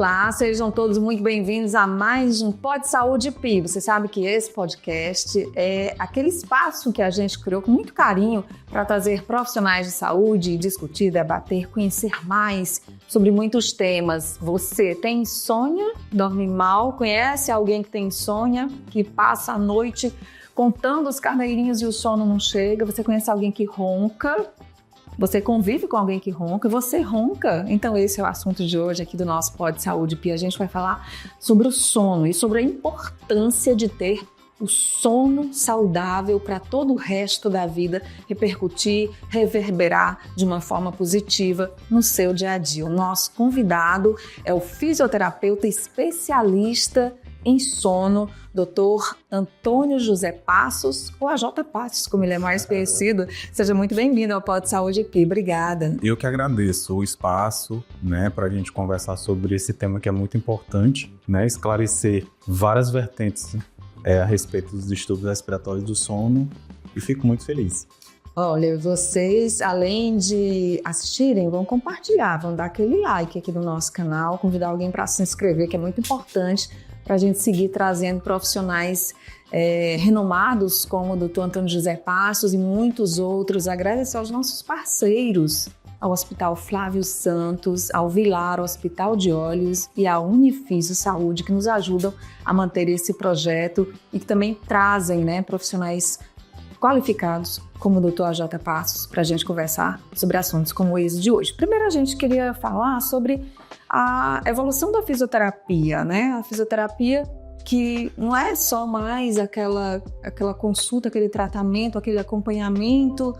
Olá, sejam todos muito bem-vindos a mais um Pod Saúde Pi. Você sabe que esse podcast é aquele espaço que a gente criou com muito carinho para trazer profissionais de saúde, discutir, debater, conhecer mais sobre muitos temas. Você tem insônia? Dorme mal? Conhece alguém que tem insônia? Que passa a noite contando os carneirinhos e o sono não chega? Você conhece alguém que ronca? Você convive com alguém que ronca? Você ronca? Então esse é o assunto de hoje aqui do nosso Pod Saúde Pi. A gente vai falar sobre o sono e sobre a importância de ter o sono saudável para todo o resto da vida repercutir, reverberar de uma forma positiva no seu dia a dia. O nosso convidado é o fisioterapeuta especialista em sono, Dr. Antônio José Passos, ou AJ Passos, como ele é mais conhecido. Seja muito bem-vindo ao Pod Saúde Pi. Obrigada. Eu que agradeço o espaço, para a gente conversar sobre esse tema que é muito importante, esclarecer várias vertentes a respeito dos distúrbios respiratórios do sono, e fico muito feliz. Olha, vocês, além de assistirem, vão compartilhar, vão dar aquele like aqui no nosso canal, convidar alguém para se inscrever, que é muito importante para a gente seguir trazendo profissionais renomados como o Dr. Antônio José Passos e muitos outros. Agradecer aos nossos parceiros, ao Hospital Flávio Santos, ao Vilar Hospital de Olhos e à Unifísio Saúde, que nos ajudam a manter esse projeto e que também trazem profissionais qualificados como o Dr. AJ Passos para a gente conversar sobre assuntos como esse de hoje. Primeiro a gente queria falar sobre a evolução da fisioterapia, A fisioterapia que não é só mais aquela consulta, aquele tratamento, aquele acompanhamento,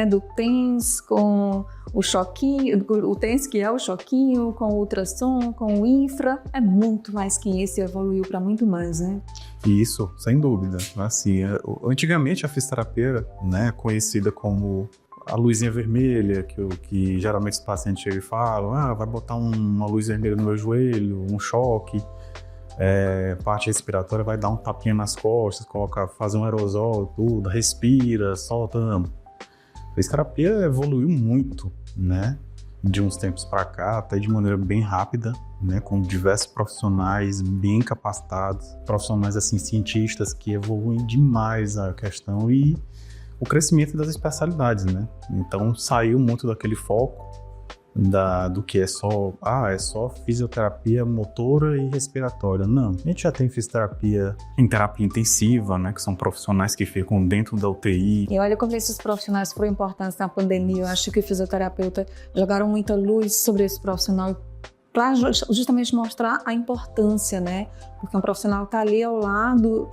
do TENS com o choquinho, o TENS que é o choquinho, com o ultrassom, com o infra, é muito mais que isso e evoluiu para muito mais, Isso, sem dúvida. Assim, antigamente a fisioterapia, conhecida como a luzinha vermelha, que geralmente os pacientes chegam e falam, vai botar uma luz vermelha no meu joelho, um choque, parte respiratória, vai dar um tapinha nas costas, fazer um aerosol, tudo, respira, solta. A fisioterapia evoluiu muito, de uns tempos para cá, até de maneira bem rápida, com diversos profissionais bem capacitados, profissionais assim, cientistas que evoluem demais a questão e o crescimento das especialidades, Então saiu muito daquele foco do que é só fisioterapia motora e respiratória. Não, a gente já tem fisioterapia em terapia intensiva, que são profissionais que ficam dentro da UTI. E olha como esses profissionais foram importantes na pandemia. Eu acho que o fisioterapeuta jogaram muita luz sobre esse profissional para justamente mostrar a importância, Porque um profissional está ali ao lado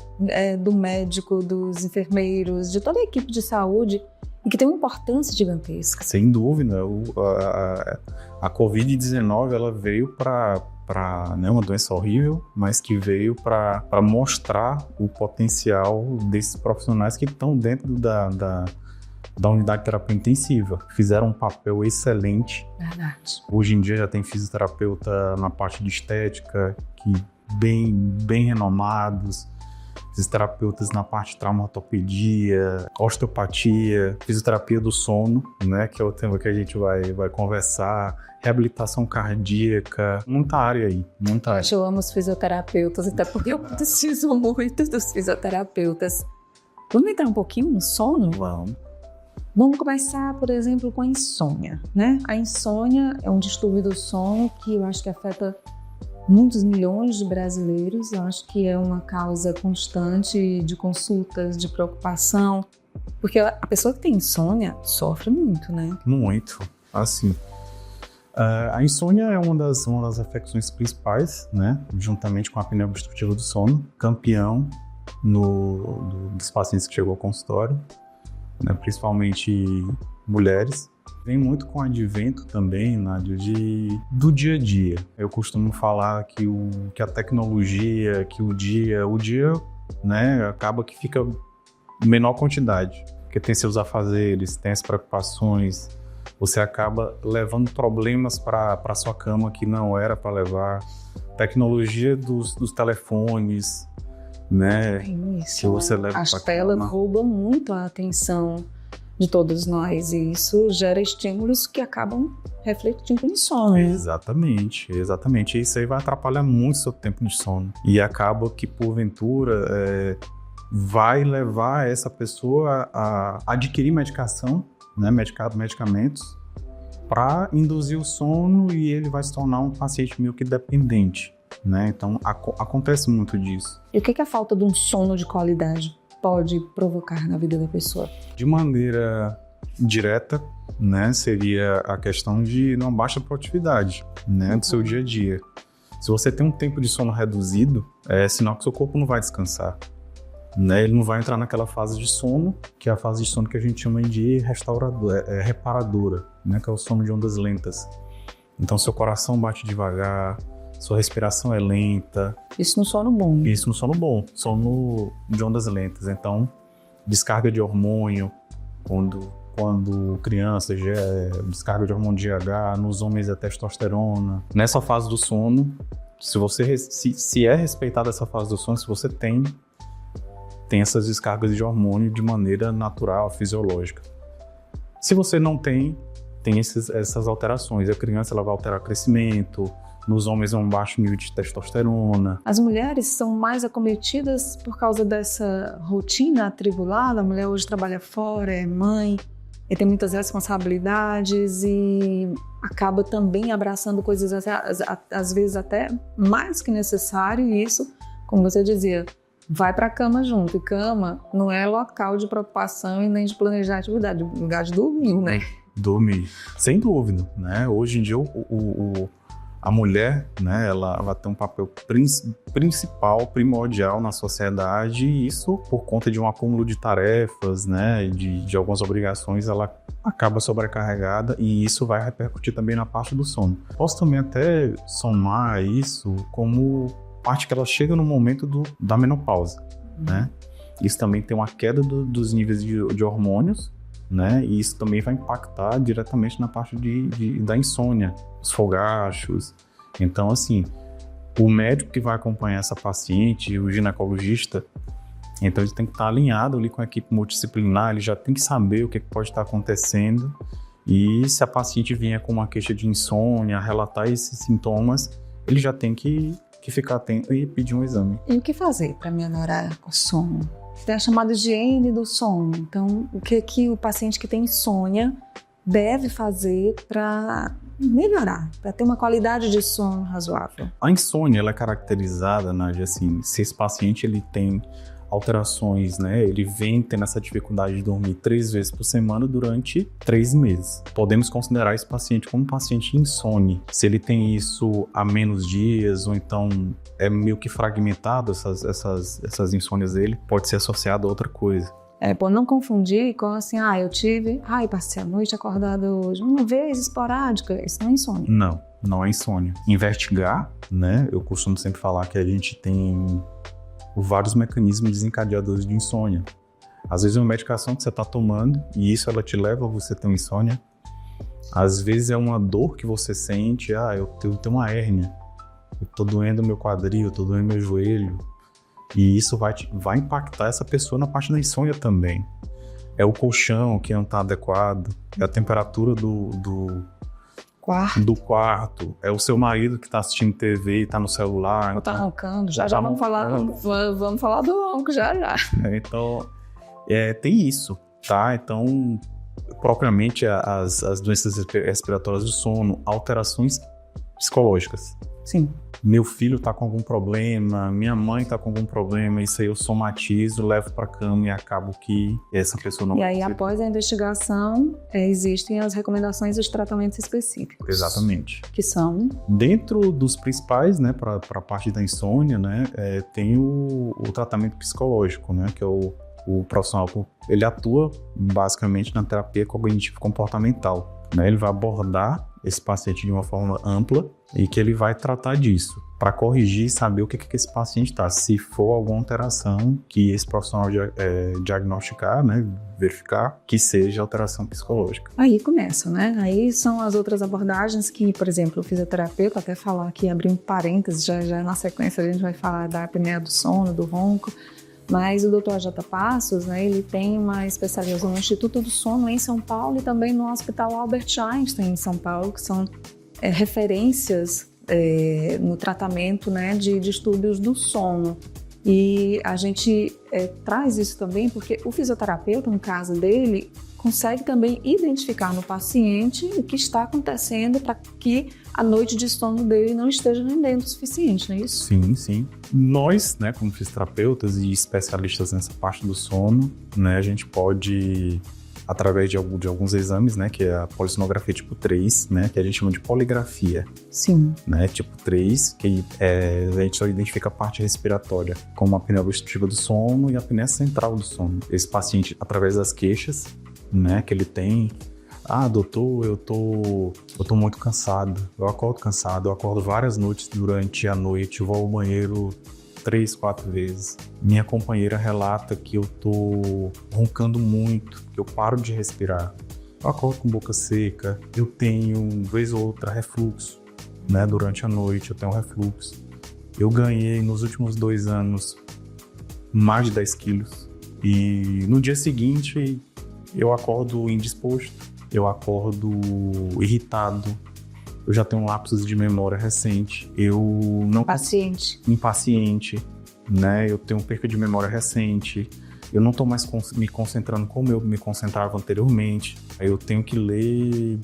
do médico, dos enfermeiros, de toda a equipe de saúde e que tem uma importância gigantesca. Sem dúvida, a Covid-19 ela veio para uma doença horrível, mas que veio para mostrar o potencial desses profissionais que estão dentro da unidade de terapia intensiva. Fizeram um papel excelente. Verdade. Hoje em dia já tem fisioterapeuta na parte de estética, que bem renomados, fisioterapeutas na parte de traumatortopedia, osteopatia, fisioterapia do sono, que é o tema que a gente vai conversar, reabilitação cardíaca, muita área aí, muita área. Eu amo os fisioterapeutas, até porque eu preciso muito dos fisioterapeutas. Vamos entrar um pouquinho no sono? Vamos começar, por exemplo, com a insônia, A insônia é um distúrbio do sono que eu acho que afeta muitos milhões de brasileiros. Eu acho que é uma causa constante de consultas, de preocupação, porque a pessoa que tem insônia sofre muito, Muito, assim. A insônia é uma das afecções principais, juntamente com a apneia obstrutiva do sono, campeão dos pacientes que chegou ao consultório. Principalmente mulheres. Vem muito com o advento também, Nádia, do dia a dia. Eu costumo falar que a tecnologia, que o dia, acaba que fica menor quantidade, porque tem seus afazeres, tem as preocupações, você acaba levando problemas para sua cama que não era para levar. Tecnologia dos telefones, Isso, que você leva as telas roubam muito a atenção de todos nós, e isso gera estímulos que acabam refletindo em sono. Exatamente. Isso aí vai atrapalhar muito o seu tempo de sono. E acaba que, porventura, vai levar essa pessoa a adquirir medicação, né, medicamentos, para induzir o sono, e ele vai se tornar um paciente meio que dependente, né? Então, acontece muito disso. E o que a falta de um sono de qualidade pode provocar na vida da pessoa? De maneira direta, né, seria a questão de uma baixa produtividade, né, do seu dia a dia. Se você tem um tempo de sono reduzido, é sinal que seu corpo não vai descansar, né? Ele não vai entrar naquela fase de sono, que é a fase de sono que a gente chama de reparadora, né, que é o sono de ondas lentas. Então, seu coração bate devagar, sua respiração é lenta. Isso no sono bom. Isso no sono bom, sono de ondas lentas. Então, descarga de hormônio, quando criança, descarga de hormônio GH, nos homens é testosterona. Nessa fase do sono, se é respeitada essa fase do sono, se você tem essas descargas de hormônio de maneira natural, fisiológica. Se você não tem essas alterações. A criança ela vai alterar o crescimento, nos homens é um baixo nível de testosterona. As mulheres são mais acometidas por causa dessa rotina atribulada. A mulher hoje trabalha fora, é mãe, e tem muitas responsabilidades e acaba também abraçando coisas às vezes até mais que necessário, e isso, como você dizia, vai para a cama junto. E cama não é local de preocupação e nem de planejar atividade, lugar de dormir, né? Dormir, sem dúvida, né? Hoje em dia a mulher, né, ela tem um papel principal, primordial na sociedade, e isso por conta de um acúmulo de tarefas, né, de algumas obrigações, ela acaba sobrecarregada, e isso vai repercutir também na parte do sono. Posso também até somar isso como parte que ela chega no momento da menopausa, né? Isso também tem uma queda dos níveis de hormônios, né? E isso também vai impactar diretamente na parte da insônia, os fogachos. Então, assim, o médico que vai acompanhar essa paciente, o ginecologista, então ele tem que estar alinhado ali com a equipe multidisciplinar, ele já tem que saber o que pode estar acontecendo, e se a paciente vier com uma queixa de insônia, relatar esses sintomas, ele já tem que ficar atento e pedir um exame. E o que fazer para melhorar o sono? Tem a chamada higiene do sono. Então, o que o paciente que tem insônia deve fazer para melhorar, para ter uma qualidade de sono razoável? A insônia ela é caracterizada, Nádia, assim, se esse paciente ele tem alterações, né? Ele vem tendo essa dificuldade de dormir 3 vezes por semana durante 3 meses. Podemos considerar esse paciente como um paciente insone. Se ele tem isso há menos dias, ou então é meio que fragmentado essas insônias dele, pode ser associado a outra coisa. Por não confundir com assim, passei a noite acordada hoje, uma vez esporádica, isso não é insônia. Não é insônia. Investigar, né? Eu costumo sempre falar que a gente tem vários mecanismos desencadeadores de insônia. Às vezes é uma medicação que você está tomando e isso ela te leva a você ter uma insônia. Às vezes é uma dor que você sente, eu tenho uma hérnia, eu tô doendo meu quadril, eu tô doendo meu joelho. E isso vai impactar essa pessoa na parte da insônia também. É o colchão que não está adequado, é a temperatura do quarto, é o seu marido que está assistindo TV e está no celular. Ou tá roncando, já vamos falar do ronco já. Então, tem isso, tá? Então, propriamente as doenças respiratórias do sono, alterações psicológicas. Sim. Meu filho tá com algum problema, minha mãe tá com algum problema, isso aí eu somatizo, levo pra cama e acabo que essa pessoa não... E aí, após a investigação, existem as recomendações dos tratamentos específicos. Exatamente. Que são? Dentro dos principais, né, pra parte da insônia, né, tem o tratamento psicológico, né, que é o profissional, ele atua basicamente na terapia cognitivo-comportamental, né, ele vai abordar esse paciente de uma forma ampla e que ele vai tratar disso para corrigir e saber o que esse paciente está. Se for alguma alteração que esse profissional diagnosticar, né, verificar que seja alteração psicológica. Aí começa, né? Aí são as outras abordagens que, por exemplo, o fisioterapeuta, até falar aqui, abrir um parênteses, já na sequência a gente vai falar da apneia do sono, do ronco, Mas o Dr. J. Passos, né, ele tem uma especialização no Instituto do Sono em São Paulo e também no Hospital Albert Einstein em São Paulo, que são referências no tratamento, né, de distúrbios do sono. E a gente traz isso também porque o fisioterapeuta, no caso dele, consegue também identificar no paciente o que está acontecendo para que a noite de sono dele não esteja rendendo o suficiente, não é isso? Sim, sim. Nós, né, como fisioterapeutas e especialistas nessa parte do sono, né, a gente pode, através de alguns exames, né, que é a polissonografia tipo 3, né, que a gente chama de poligrafia. Sim. Né, tipo 3, que a gente só identifica a parte respiratória, como a apneia obstrutiva do sono e a apneia central do sono. Esse paciente, através das queixas, né, que ele tem, doutor, eu tô muito cansado, eu acordo várias noites durante a noite, eu vou ao banheiro 3, 4 vezes. Minha companheira relata que eu tô roncando muito, que eu paro de respirar. Eu acordo com boca seca, eu tenho, vez ou outra, refluxo, né, durante a noite, eu tenho refluxo. Eu ganhei, nos últimos 2 anos, mais de 10 quilos. E no dia seguinte, eu acordo indisposto, eu acordo irritado, eu já tenho lapsos de memória recente, eu não... Impaciente, né? Eu tenho perca de memória recente, eu não estou mais me concentrando como eu me concentrava anteriormente, aí eu tenho que ler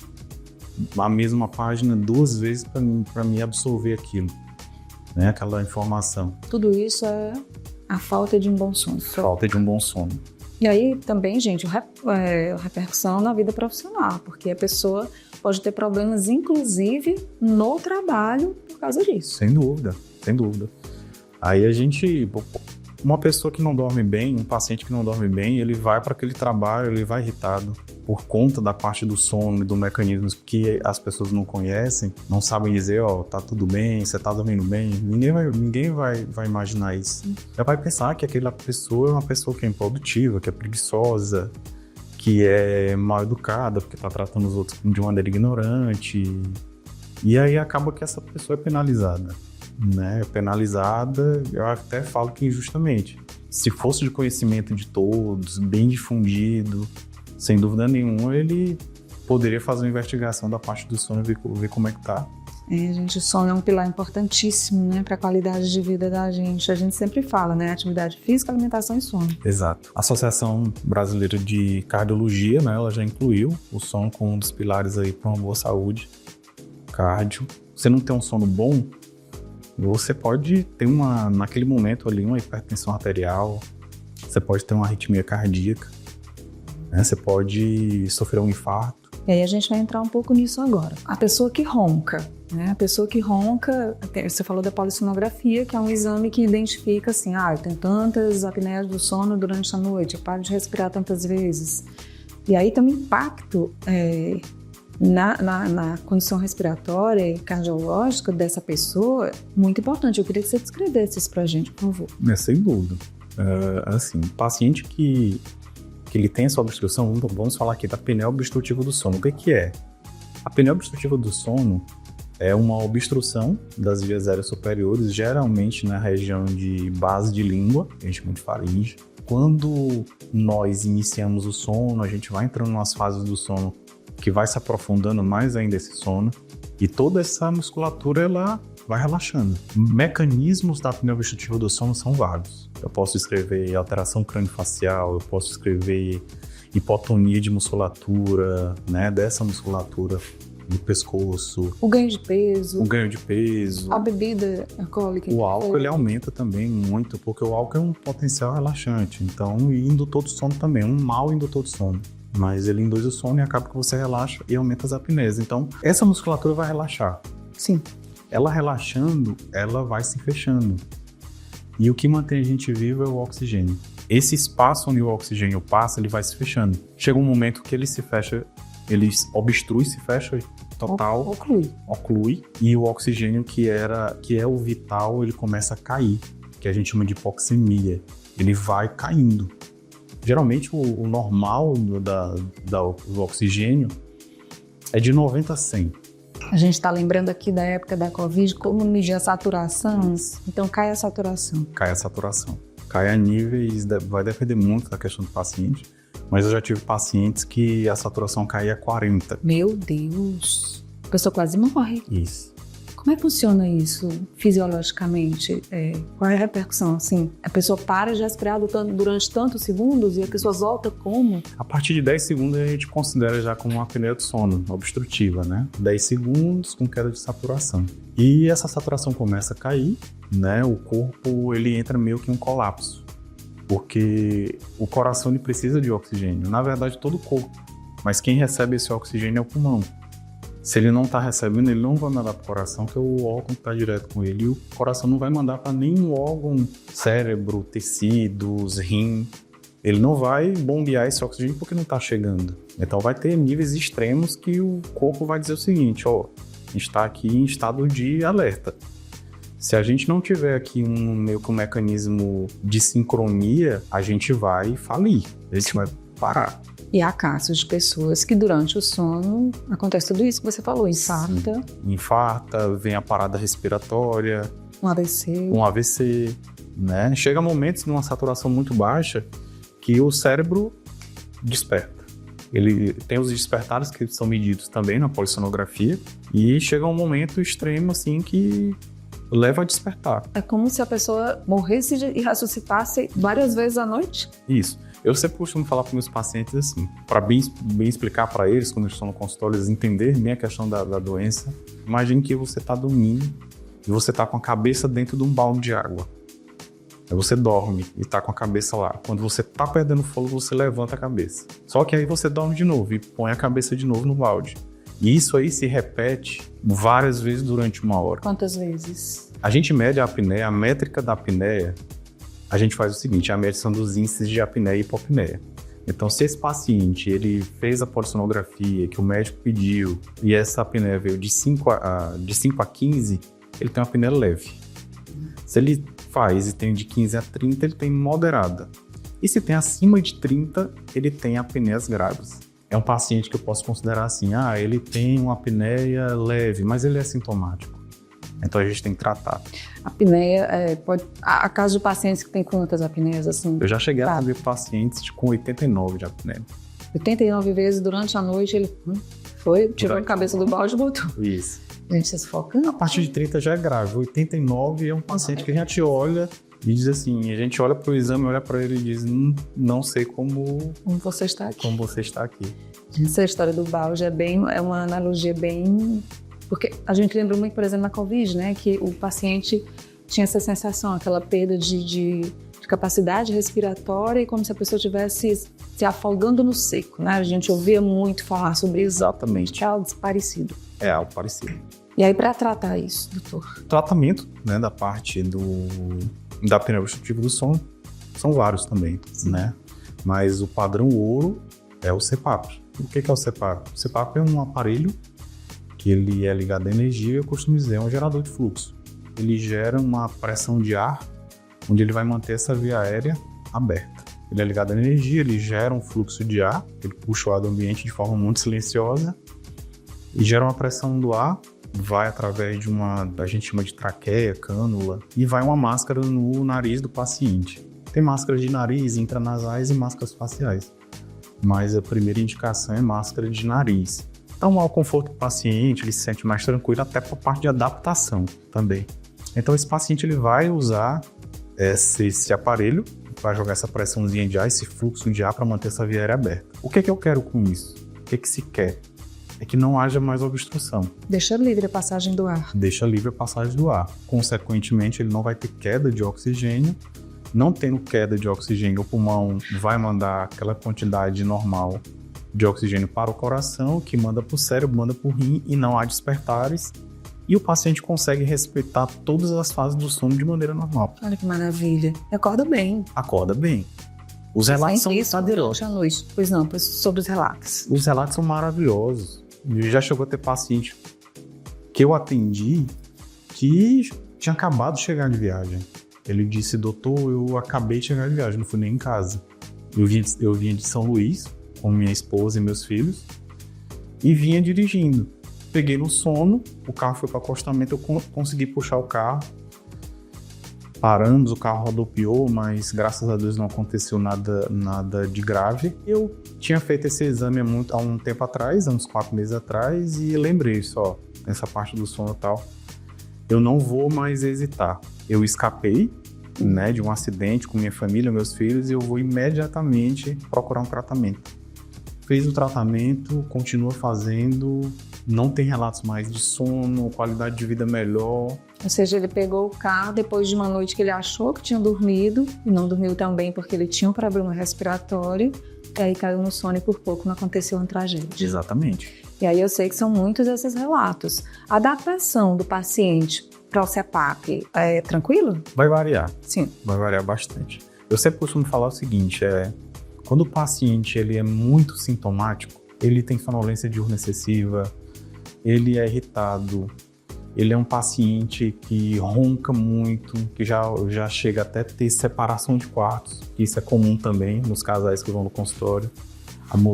a mesma página 2 vezes para me absorver aquilo, né? Aquela informação. Tudo isso é a falta de um bom sono. Falta de um bom sono. E aí também, gente, repercussão na vida profissional, porque a pessoa pode ter problemas, inclusive, no trabalho por causa disso. Sem dúvida, sem dúvida. Aí uma pessoa que não dorme bem, um paciente que não dorme bem, ele vai para aquele trabalho, ele vai irritado por conta da parte do sono e do mecanismo que as pessoas não conhecem, não sabem dizer, tá tudo bem, você tá dormindo bem, ninguém vai imaginar isso. Já vai pensar que aquela pessoa é uma pessoa que é improdutiva, que é preguiçosa, que é mal educada, porque tá tratando os outros de maneira ignorante, e aí acaba que essa pessoa é penalizada. Né, penalizada, eu até falo que injustamente. Se fosse de conhecimento de todos, bem difundido, sem dúvida nenhuma, ele poderia fazer uma investigação da parte do sono e ver como é que tá. Gente, o sono é um pilar importantíssimo, né, para a qualidade de vida da gente. A gente sempre fala, né, atividade física, alimentação e sono. Exato. A Associação Brasileira de Cardiologia, né, ela já incluiu o sono como um dos pilares aí para uma boa saúde. Cardio. Você não tem um sono bom, você pode ter naquele momento ali, uma hipertensão arterial, você pode ter uma arritmia cardíaca, né? Você pode sofrer um infarto. E aí a gente vai entrar um pouco nisso agora. A pessoa que ronca, né? A pessoa que ronca, você falou da polissonografia, que é um exame que identifica assim, eu tenho tantas apneias do sono durante a noite, eu paro de respirar tantas vezes. E aí tem um impacto na condição respiratória e cardiológica dessa pessoa muito importante. Eu queria que você descrevesse isso pra gente, por favor. Sem dúvida. Assim, paciente que ele tem essa obstrução, vamos falar aqui da apneia obstrutiva do sono. O que é? A apneia obstrutiva do sono é uma obstrução das vias aéreas superiores, geralmente na região de base de língua, que a gente chama de faringe. Quando nós iniciamos o sono, a gente vai entrando nas fases do sono que vai se aprofundando mais ainda esse sono, e toda essa musculatura ela vai relaxando. Mecanismos da apneia obstrutiva do sono são vários. Eu posso escrever alteração craniofacial, eu posso escrever hipotonia de musculatura, né, dessa musculatura do pescoço. O ganho de peso. A bebida alcoólica. O álcool ele aumenta também muito, porque o álcool é um potencial relaxante, então, e indutor do sono também, um mau indutor do sono. Mas ele induz o sono e acaba que você relaxa e aumenta as apneias. Então, essa musculatura vai relaxar. Sim. Ela relaxando, ela vai se fechando. E o que mantém a gente vivo é o oxigênio. Esse espaço onde o oxigênio passa, ele vai se fechando. Chega um momento que ele se fecha, ele obstrui, se fecha total. Oclui. E o oxigênio que é o vital, ele começa a cair, que a gente chama de hipoxemia. Ele vai caindo. Geralmente o normal do oxigênio é de 90 a 100. A gente está lembrando aqui da época da Covid, como medir a saturação. Então cai a saturação. Cai a níveis, vai depender muito da questão do paciente, mas eu já tive pacientes que a saturação caía a 40. Meu Deus! A pessoa quase morre. Isso. Como é que funciona isso fisiologicamente? Qual é a repercussão? Assim, a pessoa para de respirar durante tantos segundos e a pessoa volta como? A partir de 10 segundos a gente considera já como uma apneia do sono obstrutiva, né? 10 segundos com queda de saturação. E essa saturação começa a cair, né? O corpo ele entra meio que em um colapso, porque o coração ele precisa de oxigênio. Na verdade, todo o corpo. Mas quem recebe esse oxigênio é o pulmão. Se ele não está recebendo, ele não vai mandar para o coração, que é o órgão que está direto com ele. E o coração não vai mandar para nenhum órgão, cérebro, tecidos, rim. Ele não vai bombear esse oxigênio porque não está chegando. Então vai ter níveis extremos que o corpo vai dizer o seguinte, a gente está aqui em estado de alerta. Se a gente não tiver aqui meio que um mecanismo de sincronia, a gente vai falir, a gente vai parar. E há casos de pessoas que durante o sono acontece tudo isso que você falou, infarta. Sim. Infarta, vem a parada respiratória. Um AVC, né? Chega momentos numa saturação muito baixa que o cérebro desperta. Ele tem os despertares que são medidos também na polissonografia e chega um momento extremo assim que leva a despertar. É como se a pessoa morresse e ressuscitasse várias vezes à noite? Isso. Eu sempre costumo falar para meus pacientes assim, para bem explicar para eles, quando eles estão no consultório, eles entenderem bem a questão da doença. Imagine que você está dormindo e você está com a cabeça dentro de um balde de água. Aí você dorme e está com a cabeça lá. Quando você está perdendo fôlego, você levanta a cabeça. Só que aí você dorme de novo e põe a cabeça de novo no balde. E isso aí se repete várias vezes durante uma hora. Quantas vezes? A gente mede a apneia, a métrica da apneia. A gente faz o seguinte, a medição dos índices de apneia e hipopneia. Então, se esse paciente ele fez a polissonografia que o médico pediu e essa apneia veio de 5 a 15, ele tem uma apneia leve. Se ele faz e tem de 15 a 30, ele tem moderada. E se tem acima de 30, ele tem apneias graves. É um paciente que eu posso considerar assim, ele tem uma apneia leve, mas ele é sintomático. Então a gente tem que tratar. A apneia, há casos de pacientes que têm quantas apneias assim? Eu já cheguei a ver pacientes com 89 de apneia. 89 vezes durante a noite ele tirou a cabeça do balde e botou. Isso. A gente se sufocando. A partir de 30 já é grave. 89 é um paciente que a gente olha e diz assim, a gente olha para o exame, olha para ele e diz, não sei como você está aqui. Como você está aqui. Essa história do balde é uma analogia bem... Porque a gente lembra muito, por exemplo, na Covid, né? Que o paciente tinha essa sensação, aquela perda de capacidade respiratória e como se a pessoa estivesse se afogando no seco, né? A gente ouvia muito falar sobre isso. Exatamente. É algo parecido. É algo parecido. E aí, para tratar isso, doutor? Tratamento, né, da parte da apneia obstrutiva do sono, são vários também, né? Mas o padrão ouro é o CPAP. O que é o CPAP? O CPAP é um aparelho que ele é ligado à energia, eu costumo dizer, é um gerador de fluxo. Ele gera uma pressão de ar, onde ele vai manter essa via aérea aberta. Ele é ligado à energia, ele gera um fluxo de ar, ele puxa o ar do ambiente de forma muito silenciosa e gera uma pressão do ar, vai através de a gente chama de traqueia, cânula, e vai uma máscara no nariz do paciente. Tem máscaras de nariz, intranasais e máscaras faciais, mas a primeira indicação é máscara de nariz. Então, ao conforto do paciente, ele se sente mais tranquilo, até para a parte de adaptação também. Então, esse paciente ele vai usar esse aparelho, vai jogar essa pressãozinha de ar, esse fluxo de ar para manter essa via aérea aberta. O que é que eu quero com isso? O que é que se quer? É que não haja mais obstrução. Deixa livre a passagem do ar. Deixa livre a passagem do ar. Consequentemente, ele não vai ter queda de oxigênio. Não tendo queda de oxigênio, o pulmão vai mandar aquela quantidade normal de oxigênio para o coração, que manda para o cérebro, manda para o rim e não há despertares. E o paciente consegue respeitar todas as fases do sono de maneira normal. Olha que maravilha. Acorda bem. Acorda bem. Os relatos são verdaderos. Pois não, sobre os relatos. Os relatos são maravilhosos. Já chegou a ter paciente que eu atendi que tinha acabado de chegar de viagem. Ele disse, doutor, eu acabei de chegar de viagem, não fui nem em casa. Eu vinha de São Luís, com minha esposa e meus filhos, e vinha dirigindo. Peguei no sono, o carro foi para o acostamento, eu consegui puxar o carro. Paramos, o carro rodopiou, mas graças a Deus não aconteceu nada de grave. Eu tinha feito esse exame há um tempo atrás, há uns 4 meses atrás, e lembrei só, nessa parte do sono e tal, eu não vou mais hesitar. Eu escapei, né, de um acidente com minha família, meus filhos, e eu vou imediatamente procurar um tratamento. Fez o tratamento, continua fazendo, não tem relatos mais de sono, qualidade de vida melhor. Ou seja, ele pegou o carro depois de uma noite que ele achou que tinha dormido, e não dormiu também porque ele tinha um problema respiratório, e aí caiu no sono e por pouco não aconteceu uma tragédia. Exatamente. E aí eu sei que são muitos esses relatos. A adaptação do paciente para o CPAP é tranquilo? Vai variar. Sim. Vai variar bastante. Eu sempre costumo falar o seguinte, quando o paciente ele é muito sintomático, ele tem sonolência diurna excessiva, ele é irritado, ele é um paciente que ronca muito, que já chega até a ter separação de quartos, que isso é comum também nos casais que vão no consultório.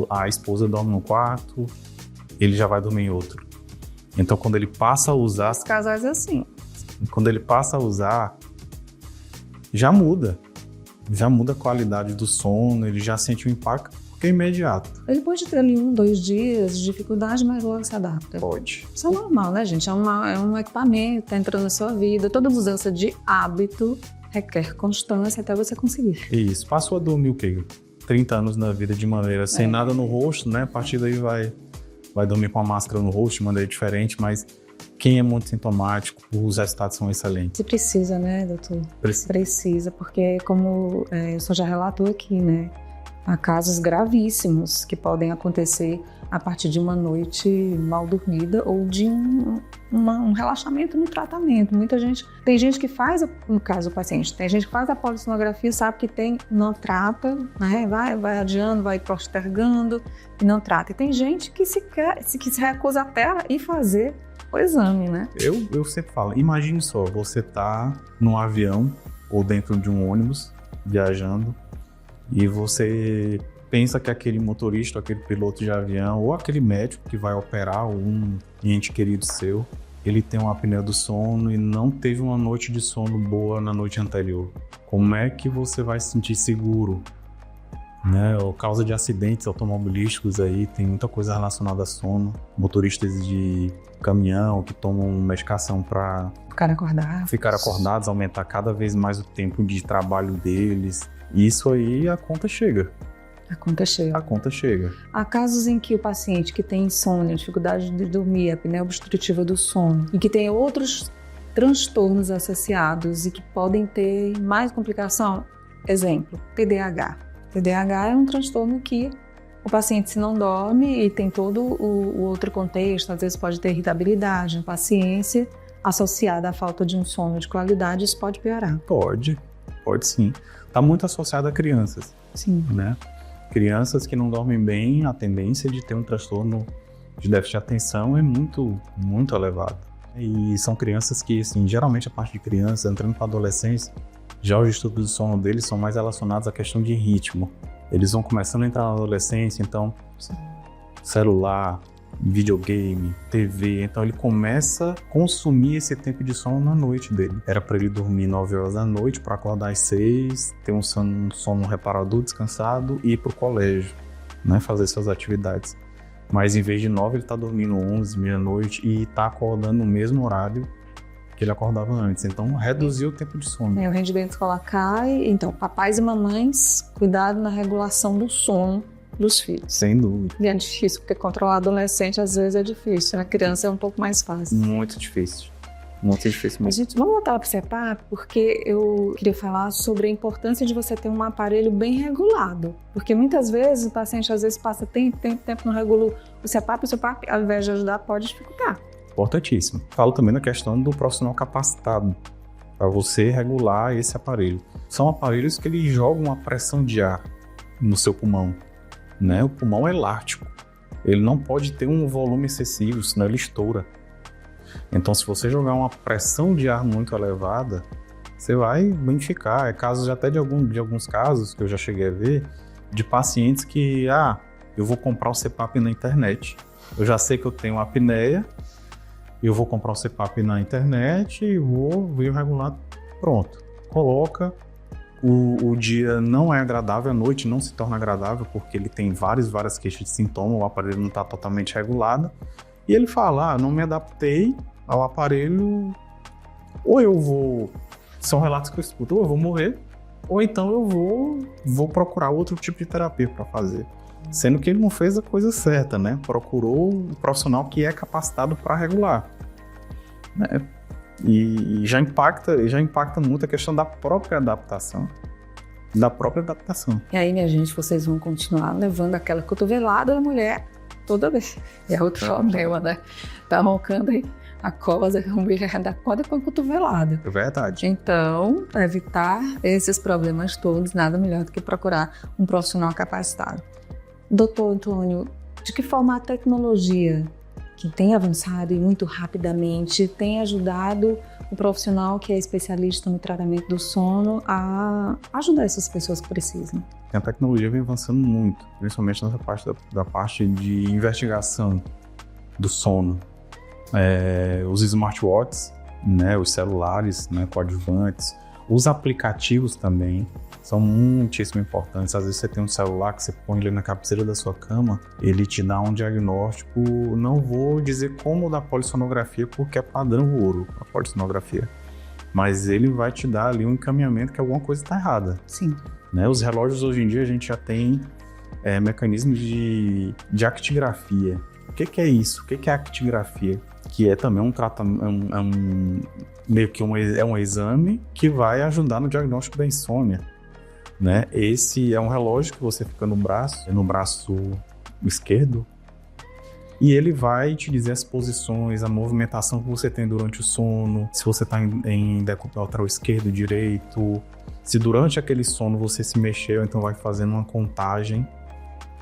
A esposa dorme num quarto, ele já vai dormir em outro. Então, quando ele passa a usar... Os casais é assim. Quando ele passa a usar, já muda a qualidade do sono, ele já sente o impacto, porque é imediato. Ele pode ter ali 1, 2 dias de dificuldade, mas logo se adapta. Pode. Isso é normal, né, gente? É um equipamento, tá entrando na sua vida. Toda mudança de hábito requer constância até você conseguir. Isso. Passou a dormir o quê? 30 anos na vida de maneira sem nada no rosto, né? A partir daí vai dormir com a máscara no rosto de maneira diferente, mas quem é muito sintomático, os resultados são excelentes. Você precisa, né, doutor? Precisa, porque como o senhor já relatou aqui, né? Há casos gravíssimos que podem acontecer a partir de uma noite mal dormida ou de um relaxamento no tratamento. Tem gente que faz, no caso do paciente, tem gente que faz a polissonografia, sabe que não trata, né? Vai adiando, vai postergando e não trata. E tem gente que se recusa até a ir fazer o exame, né? Eu sempre falo, imagine só, você tá num avião ou dentro de um ônibus, viajando, e você pensa que aquele motorista, aquele piloto de avião, ou aquele médico que vai operar um ente querido seu, ele tem uma apneia do sono e não teve uma noite de sono boa na noite anterior. Como é que você vai se sentir seguro? Né? Por causa de acidentes automobilísticos aí, tem muita coisa relacionada a sono. Motoristas de caminhão que tomam medicação para ficar acordados, aumentar cada vez mais o tempo de trabalho deles. Isso aí, a conta chega. A conta chega. Há casos em que o paciente que tem insônia, dificuldade de dormir, apneia obstrutiva do sono e que tem outros transtornos associados e que podem ter mais complicação. Exemplo, TDAH. TDAH é um transtorno que o paciente, se não dorme e tem todo o outro contexto, às vezes pode ter irritabilidade, impaciência, associada à falta de um sono de qualidade, isso pode piorar. Pode sim. Está muito associado a crianças. Sim. Né? Crianças que não dormem bem, a tendência de ter um transtorno de déficit de atenção é muito, muito elevada. E são crianças que, assim, geralmente a parte de crianças, entrando para a adolescência, já os distúrbios do sono deles são mais relacionados à questão de ritmo. Eles vão começando a entrar na adolescência, então, celular, videogame, TV, então ele começa a consumir esse tempo de sono na noite dele. Era para ele dormir 9 horas da noite, para acordar às 6, ter um sono reparador, descansado e ir para o colégio, né, fazer suas atividades. Mas em vez de 9, ele está dormindo 11, meia-noite e está acordando no mesmo horário que ele acordava antes. Então, reduziu o tempo de sono. O rendimento escolar cai. Então, papais e mamães, cuidado na regulação do sono dos filhos. Sem dúvida. E é difícil, porque controlar adolescente às vezes é difícil. A criança é um pouco mais fácil. Muito difícil. Muito difícil mesmo. Mas, gente, vamos voltar para o CPAP, porque eu queria falar sobre a importância de você ter um aparelho bem regulado. Porque muitas vezes o paciente passa tempo, não regula o CPAP ao invés de ajudar, pode dificultar. Importantíssimo. Falo também na questão do profissional capacitado para você regular esse aparelho. São aparelhos que eles jogam uma pressão de ar no seu pulmão, né? O pulmão é elástico. Ele não pode ter um volume excessivo, senão ele estoura. Então, se você jogar uma pressão de ar muito elevada, você vai identificar. É casos até de alguns casos que eu já cheguei a ver, de pacientes que, eu vou comprar o CPAP na internet. Eu já sei que eu tenho apneia, eu vou comprar o CPAP na internet e vou regular, pronto. coloca, o dia não é agradável, a noite não se torna agradável, porque ele tem várias queixas de sintomas, o aparelho não está totalmente regulado, e ele fala, não me adaptei ao aparelho, ou eu vou, são relatos que eu escuto, ou eu vou morrer, ou então eu vou procurar outro tipo de terapia para fazer. Sendo que ele não fez a coisa certa, né? Procurou um profissional que é capacitado para regular. Né? E já impacta muito a questão da própria adaptação. E aí, minha gente, vocês vão continuar levando aquela cotovelada da mulher toda vez. É outro problema, né? Tá roncando aí. A cosa, vamos ver, da corda com a cotovelada. É verdade. Então, para evitar esses problemas todos, nada melhor do que procurar um profissional capacitado. Doutor Antônio, de que forma a tecnologia, que tem avançado e muito rapidamente, tem ajudado o profissional que é especialista no tratamento do sono a ajudar essas pessoas que precisam? A tecnologia vem avançando muito, principalmente nessa parte da parte de investigação do sono. Os smartwatches, né, os celulares, né, coadjuvantes, os aplicativos também são muitíssimo importantes. Às vezes você tem um celular que você põe ele na cabeceira da sua cama, ele te dá um diagnóstico, não vou dizer como da polissonografia, porque é padrão ouro a polissonografia, mas ele vai te dar ali um encaminhamento que alguma coisa está errada. Sim. Né, os relógios hoje em dia a gente já tem mecanismos de actigrafia. O que é isso? O que é actigrafia? Que é também um tratamento, meio que um exame que vai ajudar no diagnóstico da insônia, né? Esse é um relógio que você fica no braço esquerdo, e ele vai te dizer as posições, a movimentação que você tem durante o sono, se você está em decúbito lateral esquerdo, direito, se durante aquele sono você se mexeu, então vai fazendo uma contagem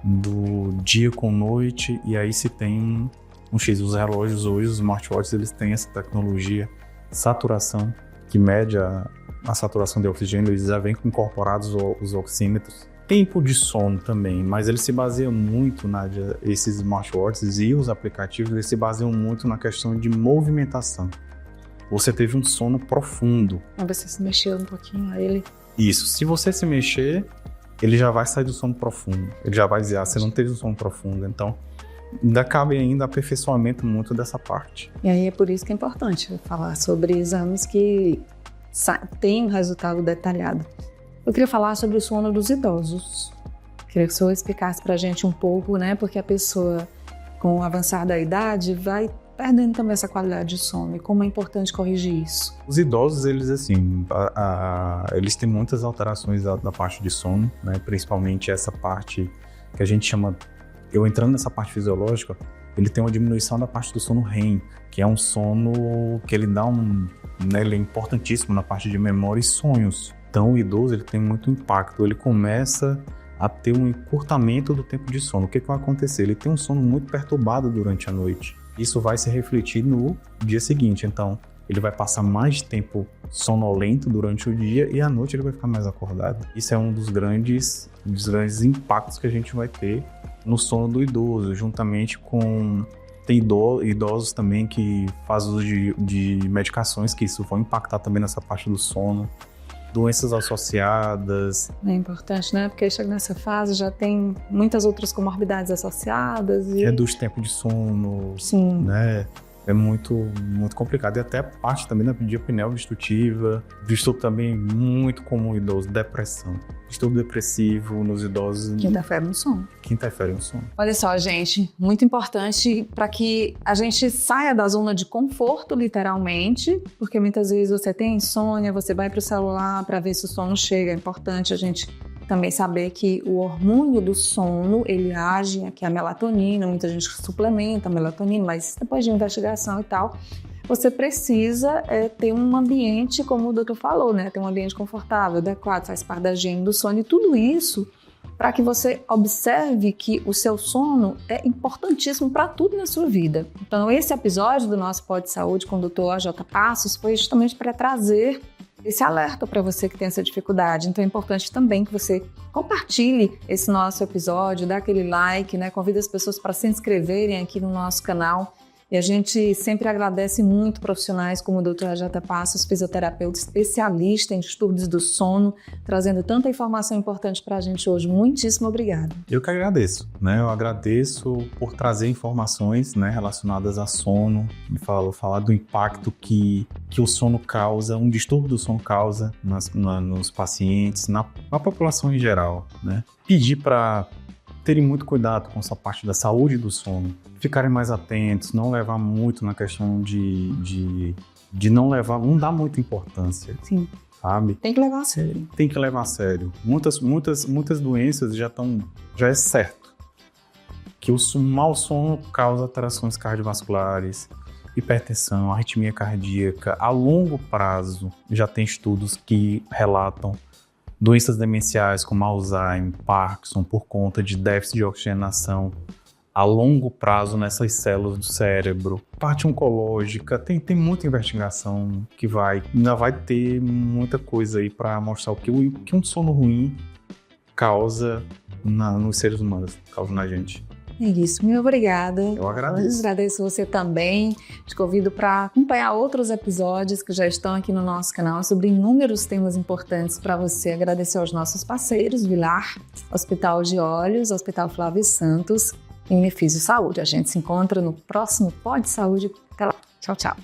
do dia com noite, e aí se tem um X. Os relógios hoje, os smartwatches, eles têm essa tecnologia saturação, que mede a saturação de oxigênio, eles já vêm incorporados os oxímetros. Tempo de sono também, mas eles se baseiam muito, Nádia, esses smartwatches e os aplicativos, eles se baseiam muito na questão de movimentação. Você teve um sono profundo. Você se mexeu um pouquinho, aí ele... Isso, se você se mexer, ele já vai sair do sono profundo. Ele já vai dizer, você não teve um sono profundo. Então, ainda cabe ainda aperfeiçoamento muito dessa parte. E aí é por isso que é importante falar sobre exames que têm um resultado detalhado. Eu queria falar sobre o sono dos idosos. Queria que o senhor explicasse pra gente um pouco, né? Porque a pessoa com o avançar da idade vai perdendo também essa qualidade de sono, e como é importante corrigir isso. Os idosos, eles assim, eles têm muitas alterações da parte de sono, né? Principalmente essa parte que a gente chama, eu entrando nessa parte fisiológica, ele tem uma diminuição da parte do sono REM, que é um sono que ele dá né, ele é importantíssimo na parte de memória e sonhos. Então o idoso, ele tem muito impacto, ele começa a ter um encurtamento do tempo de sono. O que vai acontecer? Ele tem um sono muito perturbado durante a noite. Isso vai se refletir no dia seguinte, então ele vai passar mais tempo sonolento durante o dia e à noite ele vai ficar mais acordado. Isso é um dos grandes impactos que a gente vai ter no sono do idoso, juntamente com... Tem idosos também que fazem uso de medicações, que isso vai impactar também nessa parte do sono. Doenças associadas. É importante, né? Porque chega nessa fase, já tem muitas outras comorbidades associadas. E... reduz o tempo de sono. Sim. Né? É muito, muito complicado. E até parte também da apneia obstrutiva. Distúrbio também muito comum em idosos, depressão. Distúrbio depressivo nos idosos. Que interfere no sono. Que interfere no sono. Olha só, gente, muito importante para que a gente saia da zona de conforto, literalmente, porque muitas vezes você tem insônia, você vai para o celular para ver se o sono chega. É importante a gente também saber que o hormônio do sono, ele age, aqui a melatonina, muita gente suplementa a melatonina, mas depois de investigação e tal, você precisa ter um ambiente, como o doutor falou, né? Ter um ambiente confortável, adequado, faz parte da higiene do sono, e tudo isso para que você observe que o seu sono é importantíssimo para tudo na sua vida. Então, esse episódio do nosso Pod Saúde com o doutor AJ Passos foi justamente para trazer esse alerta para você que tem essa dificuldade. Então é importante também que você compartilhe esse nosso episódio, dá aquele like, né? Convida as pessoas para se inscreverem aqui no nosso canal E a gente sempre agradece muito profissionais como o Dr. Ajata Passos, fisioterapeuta especialista em distúrbios do sono, trazendo tanta informação importante para a gente hoje. Muitíssimo obrigada. Eu que agradeço, né? Eu agradeço por trazer informações, né, relacionadas a sono, falar do impacto que o sono causa, um distúrbio do sono causa nos pacientes, na população em geral, né? Pedir para terem muito cuidado com essa parte da saúde do sono, ficarem mais atentos, não levar muito na questão de não dar muita importância. Sim. Sabe? Tem que levar a sério. Tem que levar a sério. Muitas doenças já é certo que o mau sono causa alterações cardiovasculares, hipertensão, arritmia cardíaca. A longo prazo já tem estudos que relatam doenças demenciais como Alzheimer, Parkinson, por conta de déficit de oxigenação a longo prazo nessas células do cérebro. Parte oncológica, tem muita investigação que ainda vai ter muita coisa aí para mostrar o que um sono ruim causa nos seres humanos, causa na gente. É isso, muito obrigada. Eu agradeço. Agradeço você também. Te convido para acompanhar outros episódios que já estão aqui no nosso canal sobre inúmeros temas importantes para você. Agradecer aos nossos parceiros, Vilar, Hospital de Olhos, Hospital Flávio Santos e Unifísio Saúde. A gente se encontra no próximo Pod Saúde. Até lá. Tchau, tchau.